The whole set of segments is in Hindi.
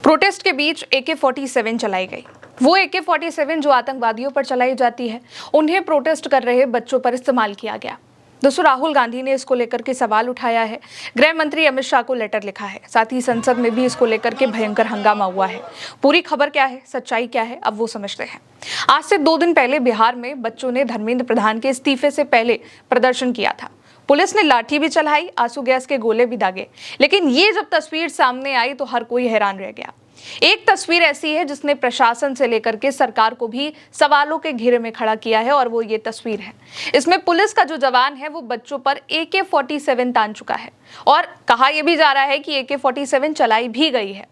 प्रोटेस्ट के बीच AK-47 चलाई गई। वो AK-47 जो आतंकवादियों पर चलाई जाती है, उन्हें प्रोटेस्ट कर रहे बच्चों पर इस्तेमाल किया गया। दोस्तों, राहुल गांधी ने इसको लेकर के सवाल उठाया है। गृह मंत्री अमित शाह को लेटर लिखा है। साथ ही संसद में भी इसको लेकर के भयंकर हंगामा हुआ है। पूरी खबर क्या है, सच्चाई क्या है, अब वो समझते हैं। आज से 2 दिन पहले बिहार में बच्चों ने धर्मेंद्र प्रधान के इस्तीफे से पहले प्रदर्शन किया था। पुलिस ने लाठी भी चलाई, आंसू गैस के गोले भी दागे। लेकिन ये जब तस्वीर सामने आई तो हर कोई हैरान रह गया। एक तस्वीर ऐसी है जिसने प्रशासन से लेकर के सरकार को भी सवालों के घेरे में खड़ा किया है, और वो ये तस्वीर है। इसमें पुलिस का जो जवान है वो बच्चों पर AK-47 तान चुका है, और कहा यह भी जा रहा है कि AK-47 चलाई भी गई है।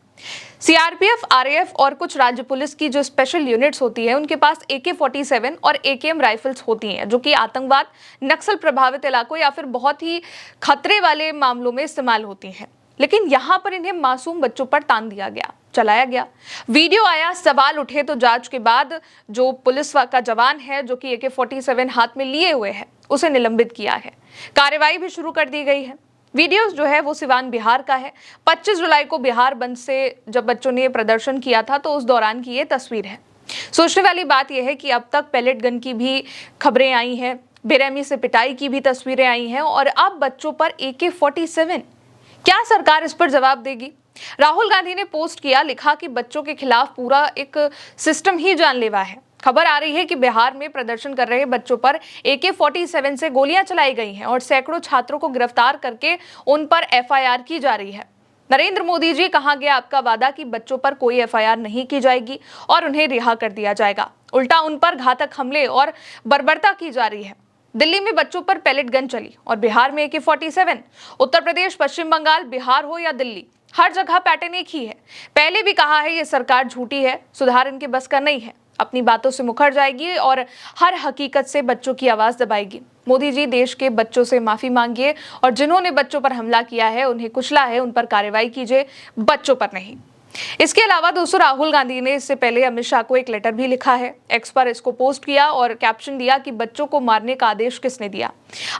CRPF, RAF और कुछ राज्य पुलिस की जो स्पेशल यूनिट्स होती है, उनके पास AK-47 और AKM राइफल्स होती हैं, जो कि आतंकवाद, नक्सल प्रभावित इलाकों या फिर बहुत ही खतरे वाले मामलों में इस्तेमाल होती हैं। लेकिन यहाँ पर इन्हें मासूम बच्चों पर तान दिया गया, चलाया गया। वीडियो आया, सवाल उठे, तो जांच के बाद जो पुलिस का जवान है जो कि AK-47 हाथ में लिए हुए है, उसे निलंबित किया है। कार्रवाई भी शुरू कर दी गई है। वीडियो जो है वो सिवान बिहार का है। 25 जुलाई को बिहार बंद से जब बच्चों ने प्रदर्शन किया था, तो उस दौरान की ये तस्वीर है। सोचने वाली बात यह है कि अब तक पैलेट गन की भी खबरें आई हैं, बेरहमी से पिटाई की भी तस्वीरें आई हैं, और अब बच्चों पर AK-47। क्या सरकार इस पर जवाब देगी? राहुल गांधी ने पोस्ट किया, लिखा कि बच्चों के खिलाफ पूरा एक सिस्टम ही जानलेवा है। खबर आ रही है कि बिहार में प्रदर्शन कर रहे बच्चों पर AK-47 से गोलियां चलाई गई हैं और सैकड़ों छात्रों को गिरफ्तार करके उन पर FIR की जा रही है। नरेंद्र मोदी जी, कहा गया आपका वादा कि बच्चों पर कोई FIR नहीं की जाएगी और उन्हें रिहा कर दिया जाएगा। उल्टा उन पर घातक हमले और बर्बरता की जा रही है। दिल्ली में बच्चों पर पैलेट गन चली और बिहार में AK-47। उत्तर प्रदेश, पश्चिम बंगाल, बिहार हो या दिल्ली, हर जगह पैटर्न एक ही है। पहले भी कहा है, ये सरकार झूठी है, सुधार इनके बस का नहीं है, अपनी बातों से मुखर जाएगी और हर हकीकत से बच्चों की आवाज दबाएगी। मोदी जी, देश के बच्चों से माफी मांगिए, और जिन्होंने बच्चों पर हमला किया है, उन्हें कुचला है, उन पर कार्रवाई कीजिए, बच्चों पर नहीं। इसके अलावा दोस्तों, राहुल गांधी ने इससे पहले अमित शाह को एक लेटर भी लिखा है। एक्स पर इसको पोस्ट किया और कैप्शन दिया कि बच्चों को मारने का आदेश किसने दिया।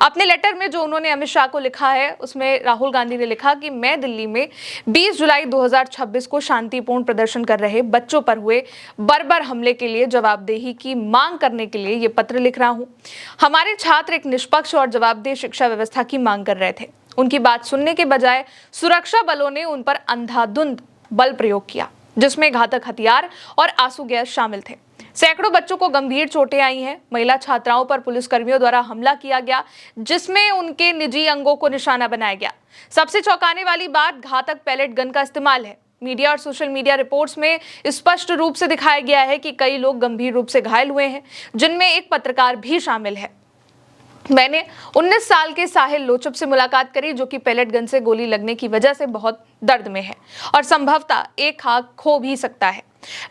अपने लेटर में जो उन्होंने अमित शाह को लिखा है, उसमें राहुल गांधी ने लिखा कि मैं दिल्ली में 20 जुलाई 2026 को शांतिपूर्ण प्रदर्शन कर रहे बच्चों पर हुए बर्बर हमले के लिए जवाबदेही की मांग करने के लिए ये पत्र लिख रहा हूँ। हमारे छात्र एक निष्पक्ष और जवाबदेह शिक्षा व्यवस्था की मांग कर रहे थे। उनकी बात सुनने के बजाय सुरक्षा बलों ने उन पर अंधाधुंध बल प्रयोग किया, जिसमें घातक हथियार और आंसू गैस शामिल थे। सैकड़ों बच्चों को गंभीर चोटें आई हैं। महिला छात्राओं पर पुलिसकर्मियों द्वारा हमला किया गया, जिसमें उनके निजी अंगों को निशाना बनाया गया। सबसे चौंकाने वाली बात, घातक पैलेट गन का इस्तेमाल है। मीडिया और सोशल मीडिया रिपोर्ट्स में स्पष्ट रूप से दिखाया गया है कि कई लोग गंभीर रूप से घायल हुए हैं, जिनमें एक पत्रकार भी शामिल है। मैंने 19 साल के साहिल लोचब से मुलाकात करी, जो कि पैलेट गन से गोली लगने की वजह से बहुत दर्द में है और संभवतः एक आंख खो भी सकता है।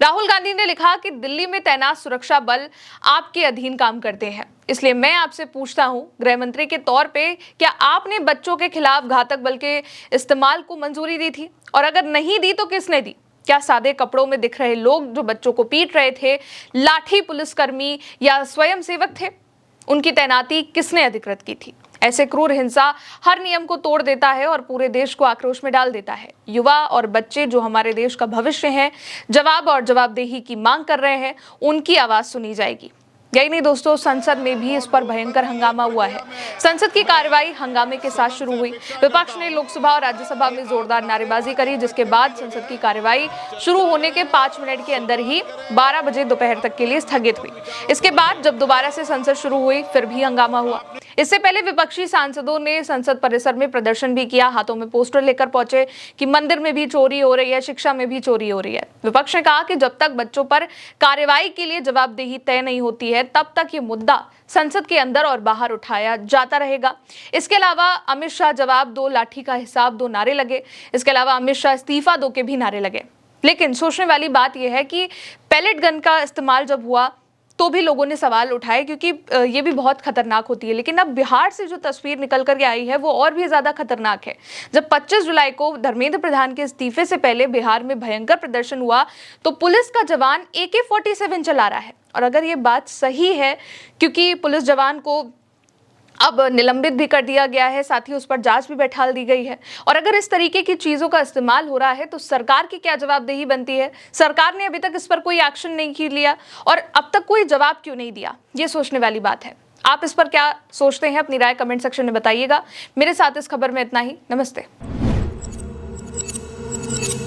राहुल गांधी ने लिखा कि दिल्ली में तैनात सुरक्षा बल आपके अधीन काम करते हैं, इसलिए मैं आपसे पूछता हूं, गृह मंत्री के तौर पे, क्या आपने बच्चों के खिलाफ घातक बल के इस्तेमाल को मंजूरी दी थी? और अगर नहीं दी तो किसने दी? क्या सादे कपड़ों में दिख रहे लोग जो बच्चों को पीट रहे थे, लाठी पुलिसकर्मी या स्वयंसेवक थे? उनकी तैनाती किसने अधिकृत की थी? ऐसे क्रूर हिंसा हर नियम को तोड़ देता है और पूरे देश को आक्रोश में डाल देता है। युवा और बच्चे जो हमारे देश का भविष्य हैं, जवाब और जवाबदेही की मांग कर रहे हैं, उनकी आवाज सुनी जाएगी। यही नहीं दोस्तों, संसद में भी इस पर भयंकर हंगामा हुआ है। संसद की कार्रवाई हंगामे के साथ शुरू हुई। विपक्ष ने लोकसभा और राज्यसभा में जोरदार नारेबाजी करी, जिसके बाद संसद की कार्रवाई शुरू होने के 5 मिनट के अंदर ही 12 बजे दोपहर तक के लिए स्थगित हुई। इसके बाद जब दोबारा से संसद शुरू हुई, फिर भी हंगामा हुआ। इससे पहले विपक्षी सांसदों ने संसद परिसर में प्रदर्शन भी किया, हाथों में पोस्टर लेकर पहुंचे कि मंदिर में भी चोरी हो रही है, शिक्षा में भी चोरी हो रही है। विपक्ष ने कहा कि जब तक बच्चों पर कार्रवाई के लिए जवाबदेही तय नहीं होती है, तब तक ये मुद्दा संसद के अंदर और बाहर उठाया जाता रहेगा। इसके अलावा अमित शाह जवाब दो, लाठी का हिसाब दो नारे लगे। इसके अलावा अमित शाह इस्तीफा दो के भी नारे लगे। लेकिन सोचने वाली बात यह है कि पैलेट गन का इस्तेमाल जब हुआ तो भी लोगों ने सवाल उठाए, क्योंकि ये भी बहुत खतरनाक होती है। लेकिन अब बिहार से जो तस्वीर निकल कर के आई है वो और भी ज्यादा खतरनाक है। जब 25 जुलाई को धर्मेंद्र प्रधान के इस्तीफे से पहले बिहार में भयंकर प्रदर्शन हुआ, तो पुलिस का जवान AK-47 चला रहा है। और अगर ये बात सही है, क्योंकि पुलिस जवान को अब निलंबित भी कर दिया गया है, साथ ही उस पर जांच भी बैठा दी गई है। और अगर इस तरीके की चीजों का इस्तेमाल हो रहा है तो सरकार की क्या जवाबदेही बनती है? सरकार ने अभी तक इस पर कोई एक्शन नहीं लिया और अब तक कोई जवाब क्यों नहीं दिया, ये सोचने वाली बात है। आप इस पर क्या सोचते हैं? अपनी राय कमेंट सेक्शन में बताइएगा। मेरे साथ इस खबर में इतना ही। नमस्ते।